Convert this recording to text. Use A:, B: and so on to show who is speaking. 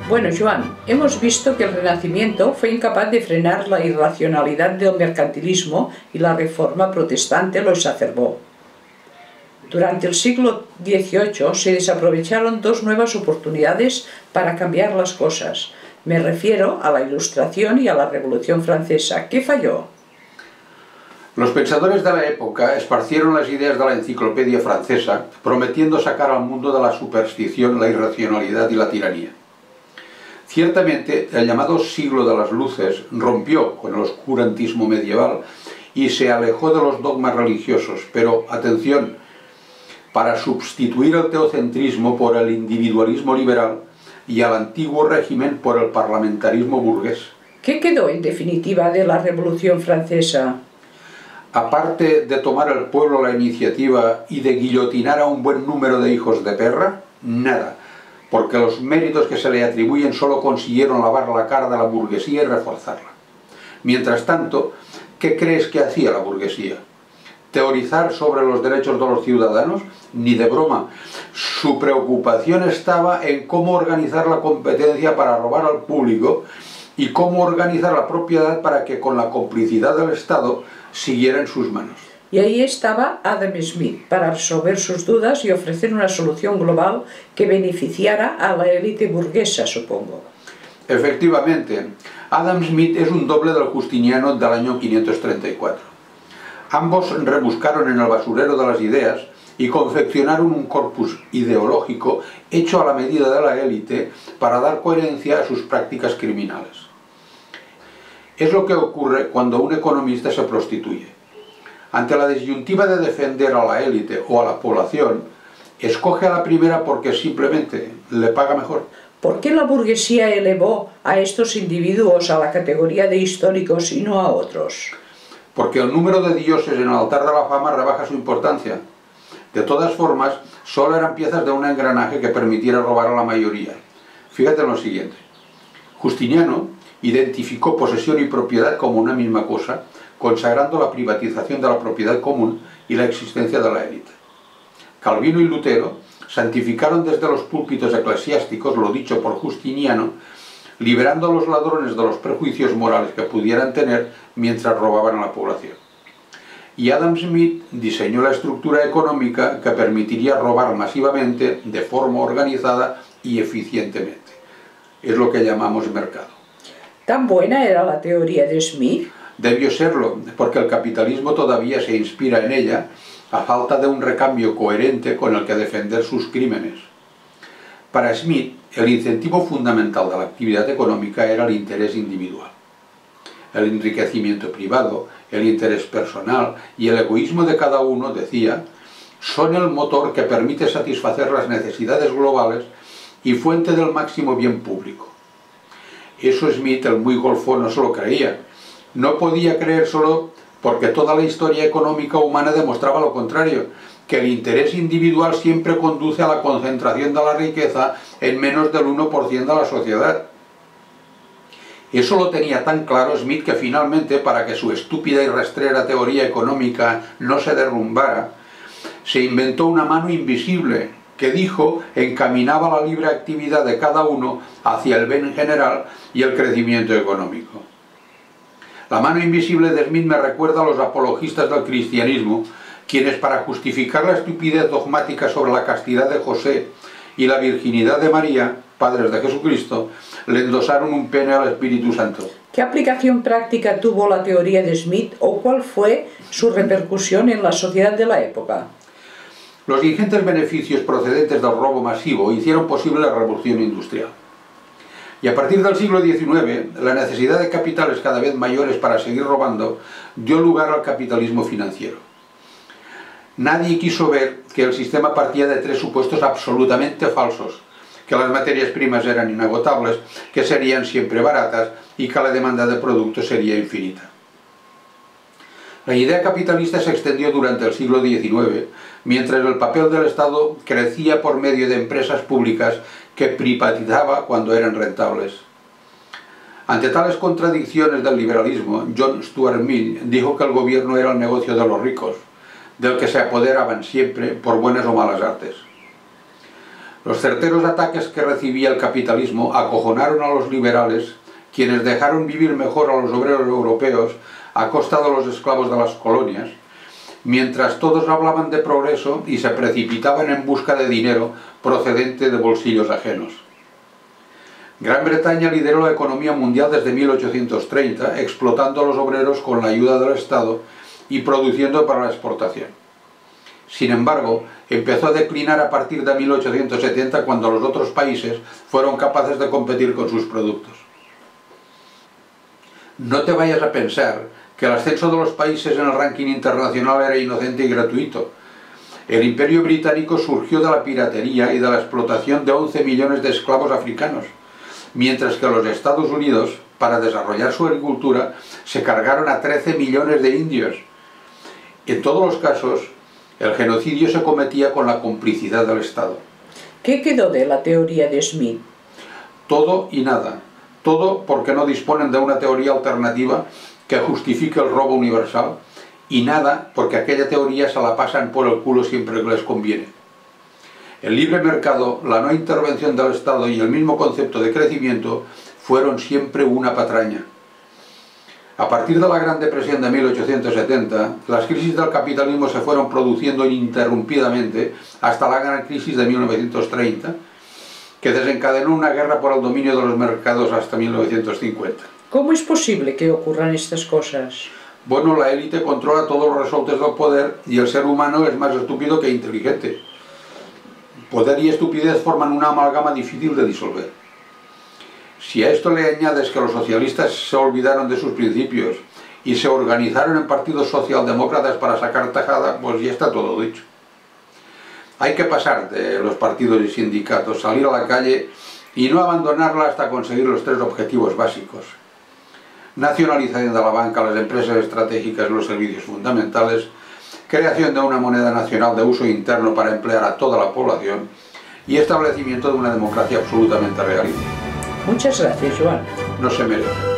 A: Bueno, Joan, hemos visto que el Renacimiento fue incapaz de frenar la irracionalidad del mercantilismo y la Reforma protestante lo exacerbó. Durante el siglo XVIII se desaprovecharon dos nuevas oportunidades para cambiar las cosas. Me refiero a la Ilustración y a la Revolución Francesa. ¿Qué falló?
B: Los pensadores de la época esparcieron las ideas de la enciclopedia francesa, prometiendo sacar al mundo de la superstición, la irracionalidad y la tiranía. Ciertamente, el llamado siglo de las luces rompió con el oscurantismo medieval y se alejó de los dogmas religiosos, pero, atención, para sustituir el teocentrismo por el individualismo liberal y al antiguo régimen por el parlamentarismo burgués.
A: ¿Qué quedó en definitiva de la Revolución Francesa?
B: Aparte de tomar al pueblo la iniciativa y de guillotinar a un buen número de hijos de perra, nada, porque los méritos que se le atribuyen solo consiguieron lavar la cara de la burguesía y reforzarla. Mientras tanto, ¿qué crees que hacía la burguesía? ¿Teorizar sobre los derechos de los ciudadanos? Ni de broma. Su preocupación estaba en cómo organizar la competencia para robar al público y cómo organizar la propiedad para que con la complicidad del Estado siguiera en sus manos.
A: Y ahí estaba Adam Smith para resolver sus dudas y ofrecer una solución global que beneficiara a la élite burguesa, supongo.
B: Efectivamente, Adam Smith es un doble del Justiniano del año 534. Ambos rebuscaron en el basurero de las ideas y confeccionaron un corpus ideológico hecho a la medida de la élite para dar coherencia a sus prácticas criminales. Es lo que ocurre cuando un economista se prostituye. Ante la disyuntiva de defender a la élite o a la población, escoge a la primera porque simplemente le paga mejor.
A: ¿Por qué la burguesía elevó a estos individuos a la categoría de históricos y no a otros?
B: Porque el número de dioses en el altar de la fama rebaja su importancia. De todas formas, solo eran piezas de un engranaje que permitiera robar a la mayoría. Fíjate en lo siguiente. Justiniano identificó posesión y propiedad como una misma cosa, consagrando la privatización de la propiedad común y la existencia de la élite. Calvino y Lutero santificaron desde los púlpitos eclesiásticos lo dicho por Justiniano, liberando a los ladrones de los prejuicios morales que pudieran tener mientras robaban a la población. Y Adam Smith diseñó la estructura económica que permitiría robar masivamente, de forma organizada y eficientemente. Es lo que llamamos mercado.
A: ¿Tan buena era la teoría de Smith?
B: Debió serlo, porque el capitalismo todavía se inspira en ella, a falta de un recambio coherente con el que defender sus crímenes. Para Smith, el incentivo fundamental de la actividad económica era el interés individual. El enriquecimiento privado, el interés personal y el egoísmo de cada uno, decía, son el motor que permite satisfacer las necesidades globales y fuente del máximo bien público. Eso Smith, el muy golfo, no se lo creía. No podía creer solo porque toda la historia económica humana demostraba lo contrario, que el interés individual siempre conduce a la concentración de la riqueza en menos del 1% de la sociedad. Eso lo tenía tan claro Smith que finalmente, para que su estúpida y rastrera teoría económica no se derrumbara, se inventó una mano invisible que, dijo, encaminaba la libre actividad de cada uno hacia el bien general y el crecimiento económico. La mano invisible de Smith me recuerda a los apologistas del cristianismo, quienes para justificar la estupidez dogmática sobre la castidad de José y la virginidad de María, padres de Jesucristo, le endosaron un pene al Espíritu Santo.
A: ¿Qué aplicación práctica tuvo la teoría de Smith o cuál fue su repercusión en la sociedad de la época?
B: Los ingentes beneficios procedentes del robo masivo hicieron posible la revolución industrial. Y a partir del siglo XIX, la necesidad de capitales cada vez mayores para seguir robando dio lugar al capitalismo financiero. Nadie quiso ver que el sistema partía de tres supuestos absolutamente falsos: que las materias primas eran inagotables, que serían siempre baratas y que la demanda de productos sería infinita. La idea capitalista se extendió durante el siglo XIX, mientras el papel del Estado crecía por medio de empresas públicas que privatizaba cuando eran rentables. Ante tales contradicciones del liberalismo, John Stuart Mill dijo que el gobierno era el negocio de los ricos, del que se apoderaban siempre por buenas o malas artes. Los certeros ataques que recibía el capitalismo acojonaron a los liberales, quienes dejaron vivir mejor a los obreros europeos a costa de los esclavos de las colonias, mientras todos hablaban de progreso y se precipitaban en busca de dinero procedente de bolsillos ajenos. Gran Bretaña lideró la economía mundial desde 1830, explotando a los obreros con la ayuda del Estado y produciendo para la exportación. Sin embargo, empezó a declinar a partir de 1870, cuando los otros países fueron capaces de competir con sus productos. No te vayas a pensar que el ascenso de los países en el ranking internacional era inocente y gratuito. El Imperio Británico surgió de la piratería y de la explotación de 11 millones de esclavos africanos, mientras que los Estados Unidos, para desarrollar su agricultura, se cargaron a 13 millones de indios. En todos los casos, el genocidio se cometía con la complicidad del Estado.
A: ¿Qué quedó de la teoría de Smith?
B: Todo y nada. Todo porque no disponen de una teoría alternativa que justifique el robo universal, y nada porque aquella teoría se la pasan por el culo siempre que les conviene. El libre mercado, la no intervención del Estado y el mismo concepto de crecimiento fueron siempre una patraña. A partir de la Gran Depresión de 1870, las crisis del capitalismo se fueron produciendo ininterrumpidamente hasta la gran crisis de 1930, que desencadenó una guerra por el dominio de los mercados hasta 1950.
A: ¿Cómo es posible que ocurran estas cosas?
B: Bueno, la élite controla todos los resortes del poder y el ser humano es más estúpido que inteligente. Poder y estupidez forman una amalgama difícil de disolver. Si a esto le añades que los socialistas se olvidaron de sus principios y se organizaron en partidos socialdemócratas para sacar tajada, pues ya está todo dicho. Hay que pasar de los partidos y sindicatos, salir a la calle y no abandonarla hasta conseguir los tres objetivos básicos: nacionalización de la banca, las empresas estratégicas y los servicios fundamentales, creación de una moneda nacional de uso interno para emplear a toda la población y establecimiento de una democracia absolutamente realista.
A: Muchas gracias, Joan.
B: No se merece.